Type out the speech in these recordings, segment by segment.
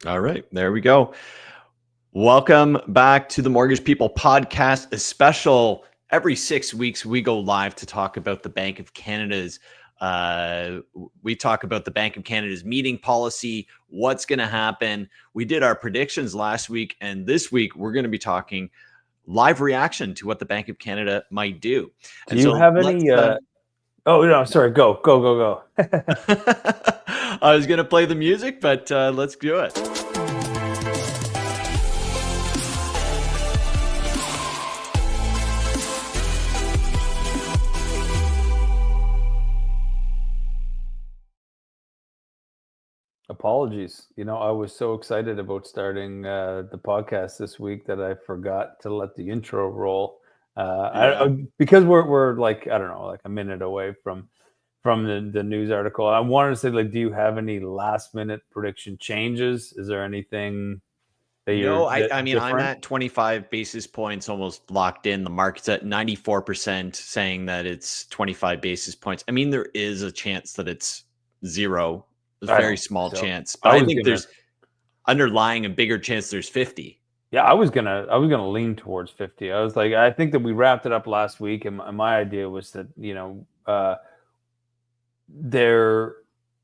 All right, there we go. Welcome back to the Mortgage People podcast, a special every 6 weeks we go live to talk about the Bank of Canada's we talk about the Bank of Canada's meeting policy, what's going to happen. We did our predictions last week, and this week we're going to be talking live reaction to what the Bank of Canada might do. Do you have any oh no, sorry, go. I was going to play the music, but let's do it. Apologies. I was so excited about starting the podcast this week that I forgot to let the intro roll. Because we're like, I don't know, like a minute away from the news article. I wanted to say, like, do you have any last minute prediction changes? Is there anything that I mean, I'm at 25 basis points almost locked in. The market's at 94% saying that it's 25 basis points. I mean, there is a chance that it's zero. There's a very small chance, but I think there's underlying a bigger chance there's 50. Yeah, I was gonna lean towards 50. I was like, I think that we wrapped it up last week, and my idea was that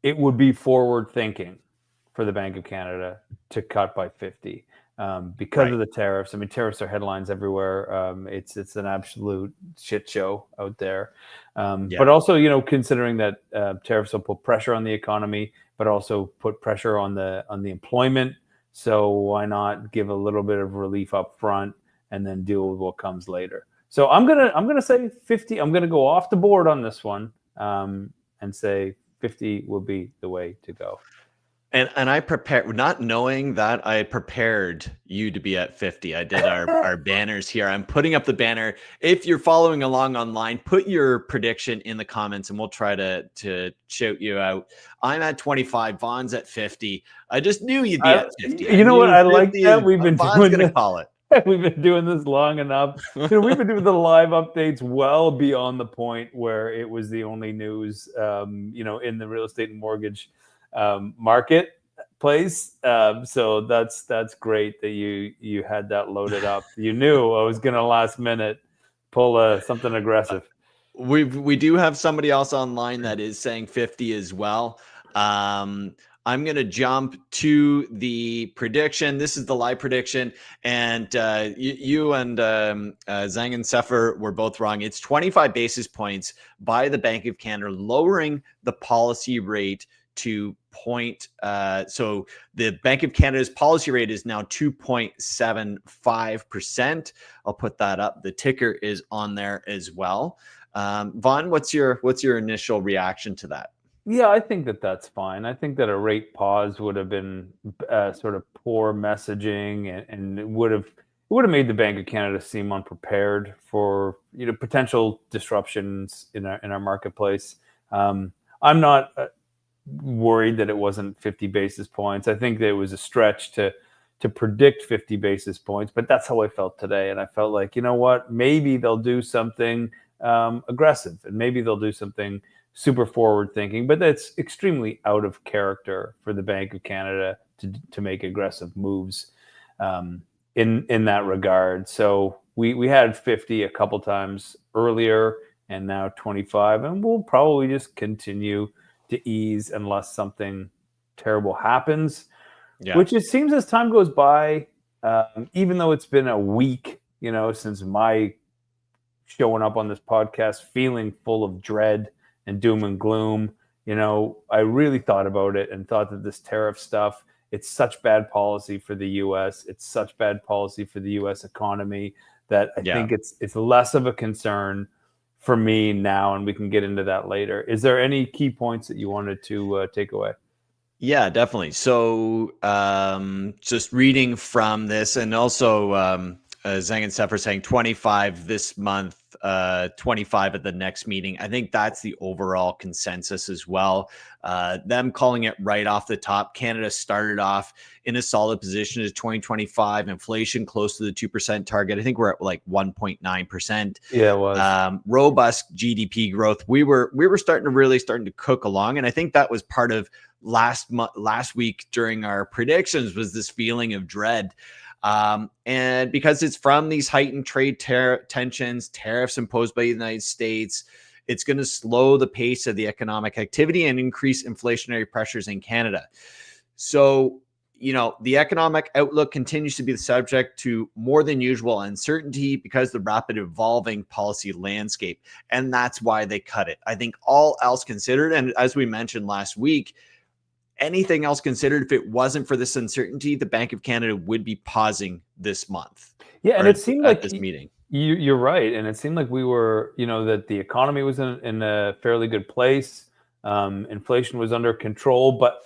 it would be forward thinking for the Bank of Canada to cut by 50 because of the tariffs. I mean, tariffs are headlines everywhere. It's an absolute shit show out there. But also, considering that tariffs will put pressure on the economy, but also put pressure on the employment. So why not give a little bit of relief up front and then deal with what comes later? So I'm gonna say 50. I'm gonna go off the board on this one and say 50 will be the way to go. And I prepared, not knowing that, I prepared you to be at 50. I did our banners here. I'm putting up the banner. If you're following along online, put your prediction in the comments and we'll try to shout you out. I'm at 25. Vaughn's at 50. I just knew you'd be at 50. You know what? I like that. We've been Vaughn's going to call it. We've been doing this long enough. We've been doing the live updates well beyond the point where it was the only news, in the real estate and mortgage marketplace. So that's great that you had that loaded up. You knew I was gonna last minute pull something aggressive. We do have somebody else online that is saying 50 as well. I'm going to jump to the prediction. This is the live prediction. And you and Zhang and Sefer were both wrong. It's 25 basis points by the Bank of Canada, lowering the policy rate to so the Bank of Canada's policy rate is now 2.75%. I'll put that up. The ticker is on there as well. Vaughn, what's your initial reaction to that? Yeah, I think that's fine. I think that a rate pause would have been sort of poor messaging, and it would have made the Bank of Canada seem unprepared for potential disruptions in our marketplace. I'm not worried that it wasn't 50 basis points. I think that it was a stretch to predict 50 basis points, but that's how I felt today. And I felt like, maybe they'll do something aggressive, and maybe they'll do something super forward thinking, but that's extremely out of character for the Bank of Canada to make aggressive moves in that regard. So we had 50 a couple times earlier and now 25, and we'll probably just continue to ease unless something terrible happens, which it seems as time goes by, even though it's been a week, since my showing up on this podcast feeling full of dread and doom and gloom. I really thought about it and thought that this tariff stuff, it's such bad policy for the U.S. It's such bad policy for the U.S. economy that I think it's less of a concern for me now, and we can get into that later. Is there any key points that you wanted to take away? Yeah, definitely. So just reading from this, and also Zhang and Sefer saying 25 this month, 25 at the next meeting. I think that's the overall consensus as well. Them calling it right off the top. Canada started off in a solid position to 2025, inflation close to the 2% target. I think we're at like 1.9%. Yeah, it was. Robust GDP growth. We were starting to cook along. And I think that was part of last week during our predictions was this feeling of dread. And because it's from these heightened trade tensions, tariffs imposed by the United States, it's going to slow the pace of the economic activity and increase inflationary pressures in Canada. So, the economic outlook continues to be the subject to more than usual uncertainty because of the rapid evolving policy landscape. And that's why they cut it. I think all else considered, and as we mentioned last week, anything else considered, if it wasn't for this uncertainty, the Bank of Canada would be pausing this month. Yeah, and it seemed at like this meeting. you're right, and it seemed like we were, that the economy was in a fairly good place. Inflation was under control, but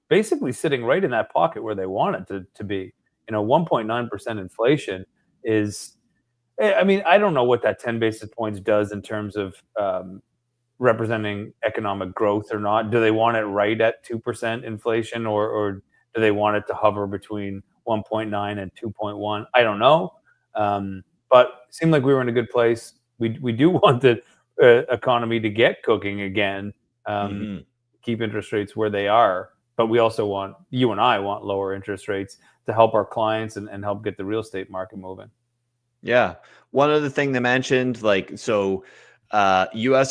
basically sitting right in that pocket where they want it to be. 1.9% inflation is. I mean, I don't know what that 10 basis points does in terms of representing economic growth or not. Do they want it right at 2% inflation, or do they want it to hover between 1.9 and 2.1? I don't know. But it seemed like we were in a good place. We do want the economy to get cooking again, keep interest rates where they are. But we also you and I want lower interest rates to help our clients and help get the real estate market moving. Yeah. One other thing they mentioned, U.S.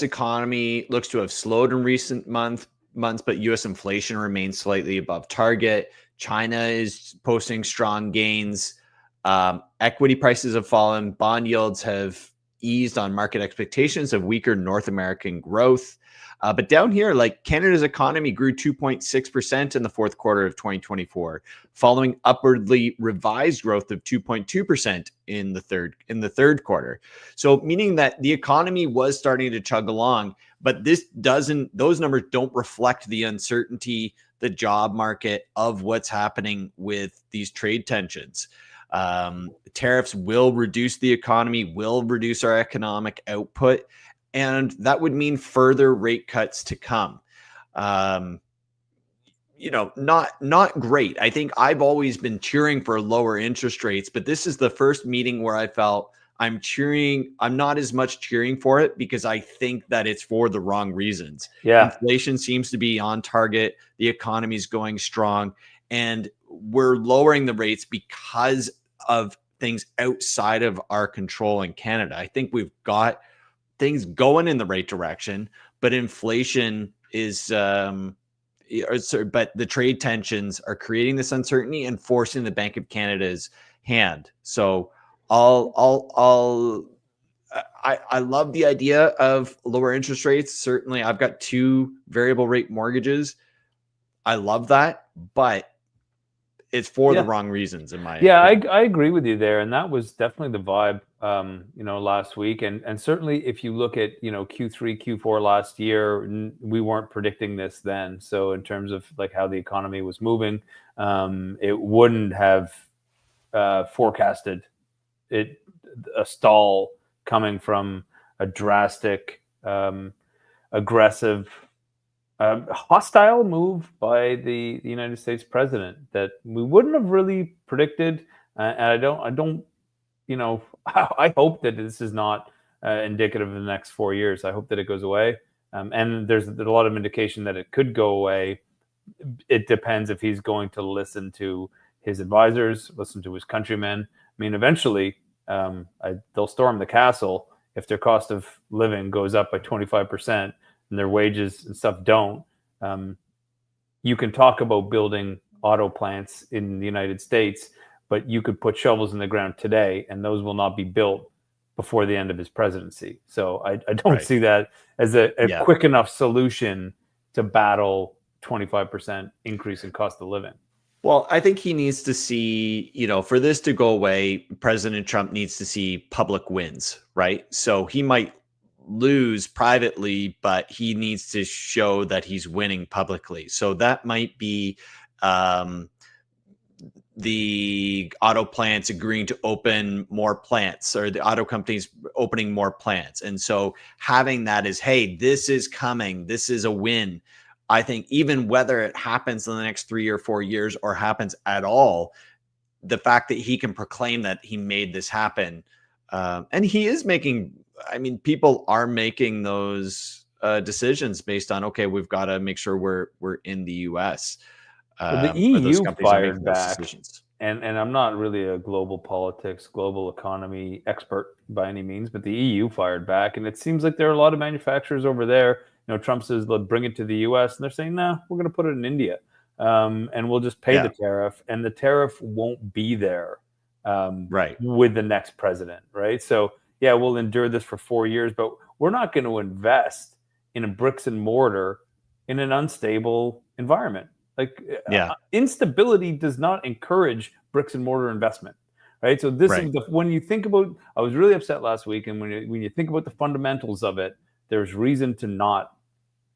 economy looks to have slowed in recent months, but U.S. inflation remains slightly above target. China is posting strong gains. Equity prices have fallen. Bond yields have eased on market expectations of weaker North American growth. But down here, Canada's economy grew 2.6% in the fourth quarter of 2024, following upwardly revised growth of 2.2% in the third quarter. So meaning that the economy was starting to chug along, but those numbers don't reflect the uncertainty, the job market of what's happening with these trade tensions. Tariffs will reduce the economy, will reduce our economic output, and that would mean further rate cuts to come. Not great. I think I've always been cheering for lower interest rates, but this is the first meeting where I felt I'm not as much cheering for it because I think that it's for the wrong reasons. Yeah. Inflation seems to be on target. The economy is going strong, and we're lowering the rates because of things outside of our control in Canada. I think we've got things going in the right direction, but inflation is, but the trade tensions are creating this uncertainty and forcing the Bank of Canada's hand. So I love the idea of lower interest rates. Certainly, I've got 2 variable rate mortgages. I love that, but it's for the wrong reasons in my opinion. I agree with you there, and that was definitely the vibe last week, and certainly if you look at Q3 Q4 last year, we weren't predicting this then. So in terms of how the economy was moving, it wouldn't have forecasted a stall coming from a drastic, aggressive, hostile move by the United States president that we wouldn't have really predicted. And I don't, I hope that this is not indicative of the next 4 years. I hope that it goes away. And there's a lot of indication that it could go away. It depends if he's going to listen to his advisors, listen to his countrymen. I mean, eventually they'll storm the castle if their cost of living goes up by 25%. And their wages and stuff don't. You can talk about building auto plants in the United States, but you could put shovels in the ground today, and those will not be built before the end of his presidency. So I don't see that as a quick enough solution to battle 25% increase in cost of living. Well, I think he needs to see, for this to go away, President Trump needs to see public wins, right? So he might lose privately, but he needs to show that he's winning publicly. So that might be the auto plants agreeing to open more plants, or the auto companies opening more plants. And so having that is, hey, this is coming. This is a win. I think even whether it happens in the next 3 or 4 years or happens at all, the fact that he can proclaim that he made this happen, and he is making, people are making those decisions based on, okay, we've got to make sure we're in the US. Well, the Or those EU companies are making fired those back, decisions. and I'm not really a global politics, global economy expert by any means, but the EU fired back, and it seems like there are a lot of manufacturers over there. Trump says they'll bring it to the US, and they're saying, "Nah, we're going to put it in India, and we'll just pay the Yeah, tariff, and the tariff won't be there right. with the next president, right?" So, yeah, we'll endure this for 4 years, but we're not going to invest in a bricks and mortar in an unstable environment. Like Yeah, instability does not encourage bricks and mortar investment, right? So this right. is when you think about. I was really upset last week, and when you think about the fundamentals of it, there's reason to not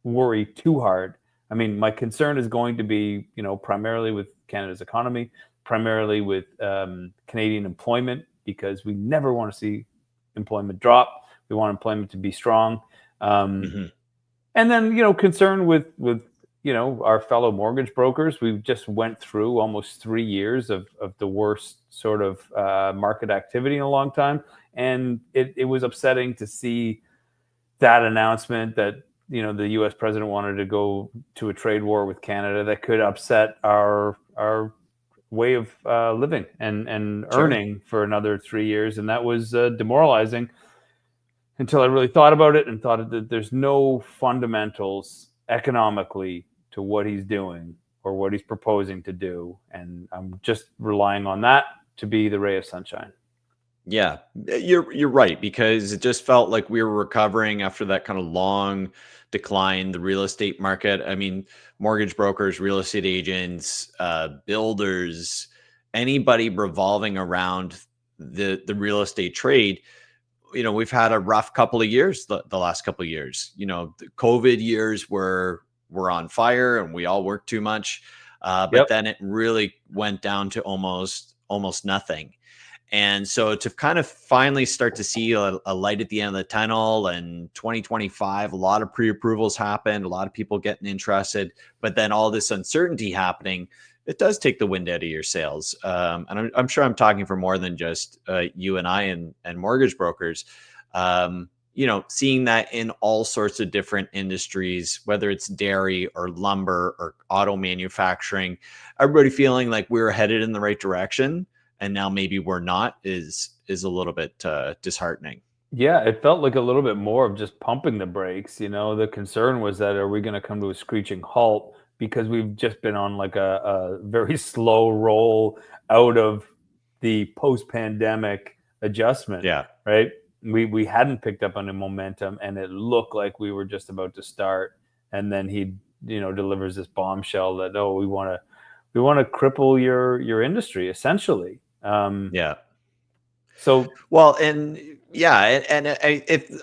worry too hard. I mean, my concern is going to be, primarily with Canada's economy, primarily with Canadian employment, because we never want to see employment drop. We want employment to be strong. Um, Hmm. and then, concern with our fellow mortgage brokers. We've just went through almost 3 years of the worst sort of market activity in a long time. And it was upsetting to see that announcement that, the US president wanted to go to a trade war with Canada that could upset our way of living and Sure. earning for another 3 years. And that was demoralizing until I really thought about it and thought that there's no fundamentals economically to what he's doing or what he's proposing to do. And I'm just relying on that to be the ray of sunshine. Yeah, you're right, because it just felt like we were recovering after that kind of long decline. The real estate market, I mean, mortgage brokers, real estate agents, builders, anybody revolving around the real estate trade. We've had a rough couple of years. The last couple of years, the COVID years were on fire, and we all worked too much. But Yep. then it really went down to almost nothing. And so to kind of finally start to see a light at the end of the tunnel, and 2025, a lot of pre-approvals happened, a lot of people getting interested, but then all this uncertainty happening, it does take the wind out of your sails. And I'm sure I'm talking for more than just you and I and mortgage brokers. Seeing that in all sorts of different industries, whether it's dairy or lumber or auto manufacturing, everybody feeling like we're headed in the right direction, and now maybe we're not, is a little bit disheartening. Yeah, it felt like a little bit more of just pumping the brakes. The concern was that, are we going to come to a screeching halt because we've just been on like a very slow roll out of the post-pandemic adjustment, Yeah, right? We hadn't picked up on the momentum, and it looked like we were just about to start. And then he, delivers this bombshell that, oh, we want to cripple your industry essentially. yeah. So Well, and yeah,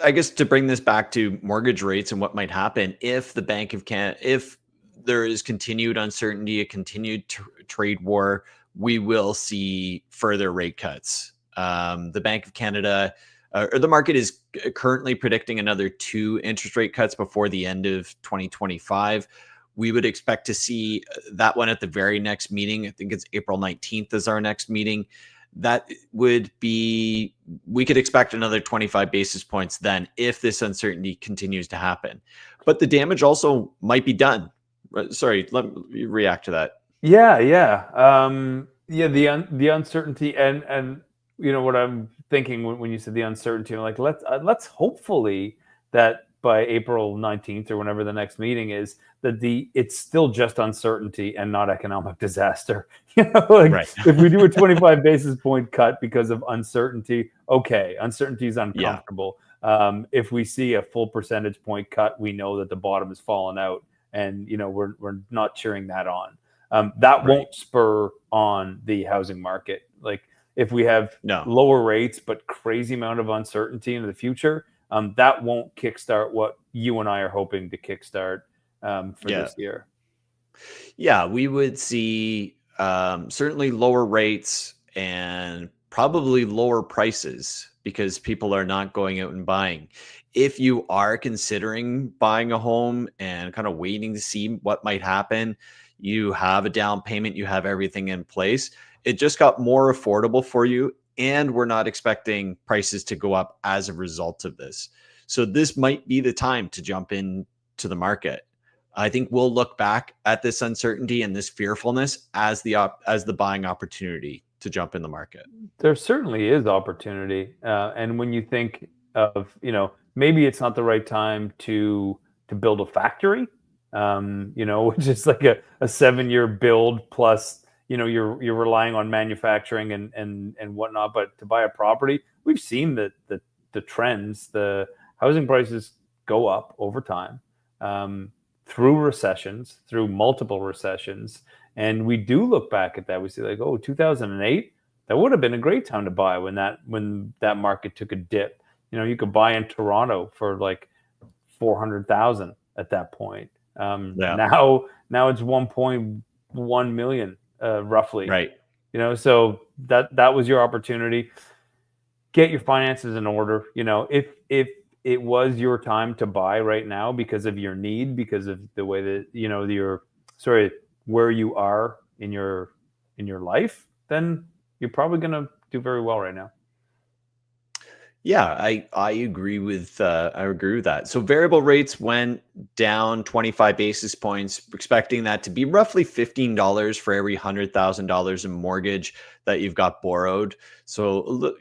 I guess to bring this back to mortgage rates and what might happen if the Bank of Canada, if there is continued uncertainty, a continued trade war, we will see further rate cuts. The Bank of Canada, or the market, is currently predicting another 2 interest rate cuts before the end of 2025. We would expect to see that one at the very next meeting. I think it's April 19th is our next meeting. That would be, we could expect another 25 basis points then if this uncertainty continues to happen. But the damage also might be done. Sorry, let me react to that. yeah, yeah, yeah. The uncertainty, and what I'm thinking when you said the uncertainty, I'm like, let's hopefully that by April 19th or whenever the next meeting is, that it's still just uncertainty and not economic disaster. Like Right. if we do a 25 basis point cut because of uncertainty, okay, uncertainty is Yeah. uncomfortable. If we see a full percentage point cut, we know that the bottom has fallen out, and we're not cheering that on. That Right. won't spur on the housing market. Like if we have No. lower rates but crazy amount of uncertainty in the future, that won't kickstart what you and I are hoping to kickstart for Yeah. this year. Yeah. We would see certainly lower rates and probably lower prices because people are not going out and buying. If you are considering buying a home and kind of waiting to see what might happen, you have a down payment, you have everything in place. It just got more affordable for you. And we're not expecting prices to go up as a result of this. So this might be the time to jump into the market. I think we'll look back at this uncertainty and this fearfulness as the buying opportunity to jump in the market. There certainly is opportunity, and when you think of, maybe it's not the right time to build a factory, which is like a 7-year build plus, you're relying on manufacturing and whatnot. But to buy a property, we've seen the trends, the housing prices go up over time, through recessions, through multiple recessions, and we do look back at that. We see like, oh, 2008. That would have been a great time to buy when that market took a dip. You could buy in Toronto for like 400,000 at that point. Yeah. Now it's 1.1 million, roughly. Right. So that was your opportunity. Get your finances in order. If it was your time to buy right now because of your need, because of the way that where you are in your life, then you're probably going to do very well right now. Yeah, I agree with that. So variable rates went down 25 basis points, expecting that to be roughly $15 for every $100,000 in mortgage that you've got borrowed. So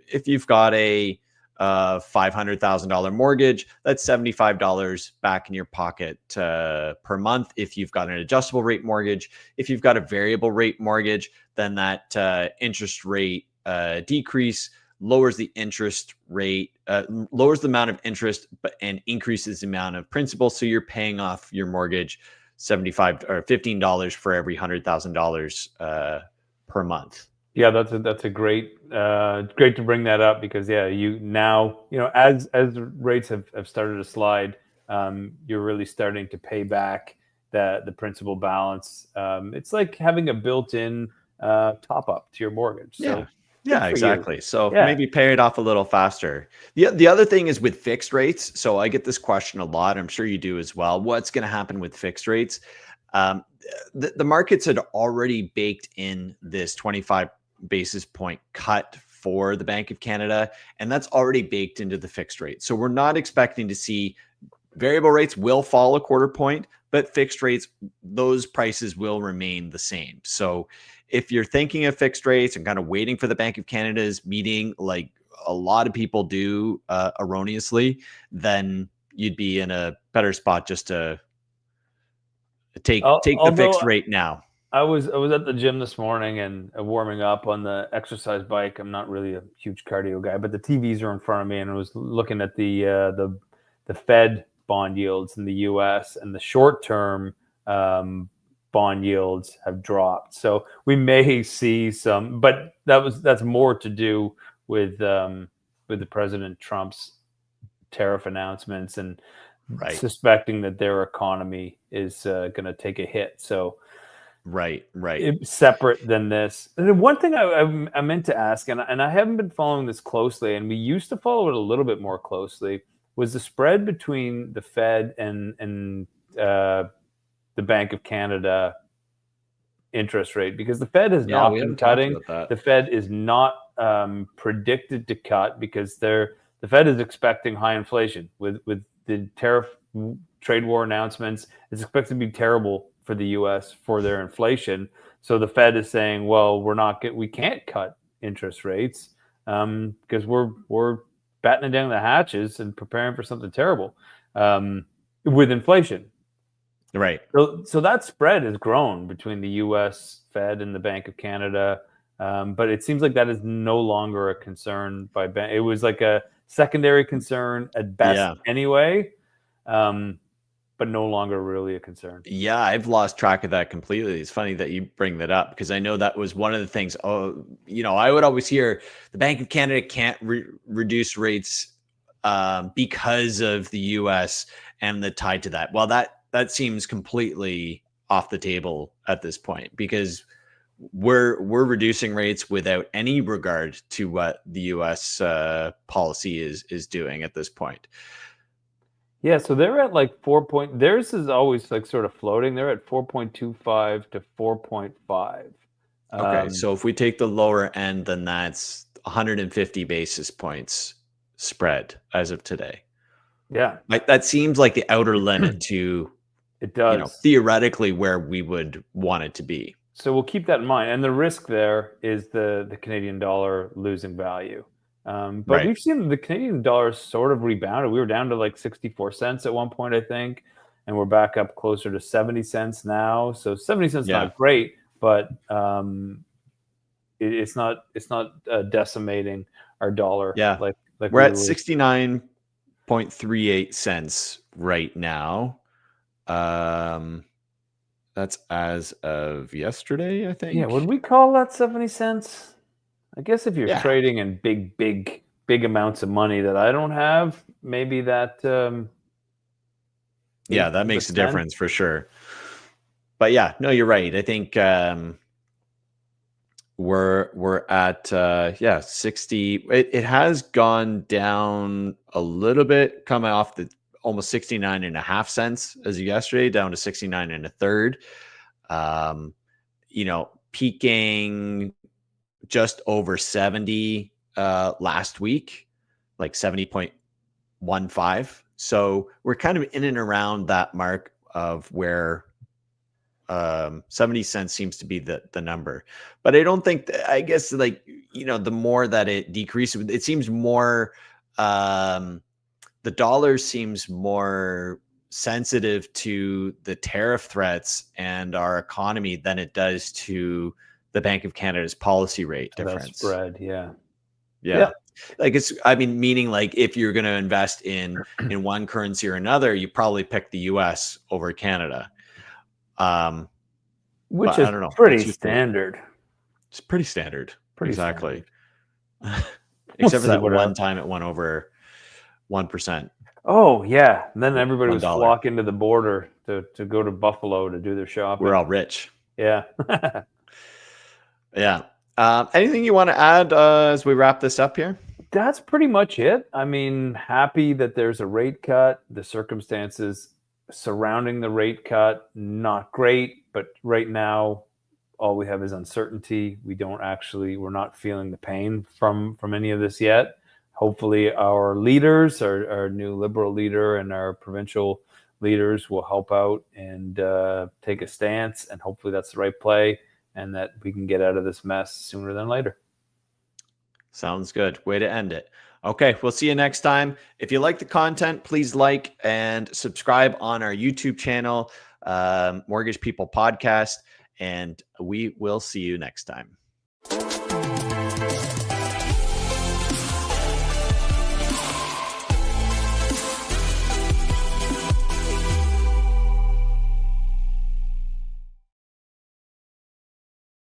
if you've got a $500,000 mortgage, that's $75 back in your pocket per month. If you've got an adjustable rate mortgage, if you've got a variable rate mortgage, then that interest rate decrease lowers the interest rate, lowers the amount of interest, and increases the amount of principal. So you're paying off your mortgage $75 or $15 for every $100,000 per month. Yeah, that's a great to bring that up, because as rates have started to slide, you're really starting to pay back the principal balance. It's like having a built-in top up to your mortgage. So yeah, exactly. So maybe pay it off a little faster. The other thing is with fixed rates. So I get this question a lot. I'm sure you do as well. What's going to happen with fixed rates? The markets had already baked in this 25 basis point cut for the Bank of Canada, and that's already baked into the fixed rate. So we're not expecting to see variable rates will fall a quarter point, but fixed rates, those prices will remain the same. So if you're thinking of fixed rates and kind of waiting for the Bank of Canada's meeting, like a lot of people do erroneously, then you'd be in a better spot just to take the fixed rate now. I was at the gym this morning and warming up on the exercise bike. I'm not really a huge cardio guy, but the TVs are in front of me, and I was looking at the Fed bond yields in the U.S. and the short-term bond yields have dropped. So we may see some, but that's more to do with the President Trump's tariff announcements and suspecting that their economy is going to take a hit. So. Right. Separate than this. And one thing I meant to ask, and I haven't been following this closely, and we used to follow it a little bit more closely, was the spread between the Fed and the Bank of Canada interest rate, because the Fed has not been cutting. The Fed is not predicted to cut because the Fed is expecting high inflation with the tariff trade war announcements. It's expected to be terrible for the U.S. for their inflation. So the Fed is saying, well, we can't cut interest rates because we're battening down the hatches and preparing for something terrible with inflation. Right. So that spread has grown between the U.S. Fed and the Bank of Canada, but it seems like that is no longer a concern by bank. It was like a secondary concern at best anyway. But no longer really a concern. Yeah, I've lost track of that completely. It's funny that you bring that up, because I know that was one of the things. I would always hear the Bank of Canada can't reduce rates because of the U.S. and the tie to that. Well, that seems completely off the table at this point, because we're reducing rates without any regard to what the U.S. policy is doing at this point. Yeah, so they're at like 4 point. Theirs is always like sort of floating. They're at 4.25 to 4.5. Okay, so if we take the lower end, then that's 150 basis points spread as of today. Yeah, Like that seems like the outer limit to, it does. theoretically where we would want it to be. So we'll keep that in mind. And the risk there is the Canadian dollar losing value. But Right. we've seen the Canadian dollar sort of rebounded. We were down to like 64 cents at one point, I think, and we're back up closer to 70 cents now. So 70 cents Yeah. not great, but it's not decimating our dollar. Yeah. like We're we at were. 69.38 cents right now. That's as of yesterday, I think. Yeah, would we call that 70 cents? I guess if you're Yeah. trading in big amounts of money that I don't have, maybe that Yeah, that makes a 10%. difference for sure. But yeah, no, you're right. I think we're at 60. It has gone down a little bit, coming off the almost 69.5 cents as of yesterday, down to 69 and a third. Peaking just over 70 last week, like 70.15. So we're kind of in and around that mark of where 70 cents seems to be the number. But I don't think I guess the more that it decreases, it seems more the dollar seems more sensitive to the tariff threats and our economy than it does to the Bank of Canada's policy rate difference. That spread, yeah. Like meaning like if you're going to invest in one currency or another, you probably pick the US over Canada. Which But is I don't know. pretty standard. It's pretty standard. Exactly. We'll Except for that see one time it went over 1%. Oh yeah. And then everybody was $1. flocking to the border to go to Buffalo to do their shopping. We're all rich. Yeah. Yeah. Anything you want to add as we wrap this up here? That's pretty much it. I mean, happy that there's a rate cut. The circumstances surrounding the rate cut, not great, but right now all we have is uncertainty. We're not feeling the pain from any of this yet. Hopefully our leaders, our new Liberal leader and our provincial leaders will help out and take a stance, and hopefully that's the right play and that we can get out of this mess sooner than later. Sounds good. Way to end it. Okay, we'll see you next time. If you like the content, please like and subscribe on our YouTube channel, Mortgage People Podcast, and we will see you next time.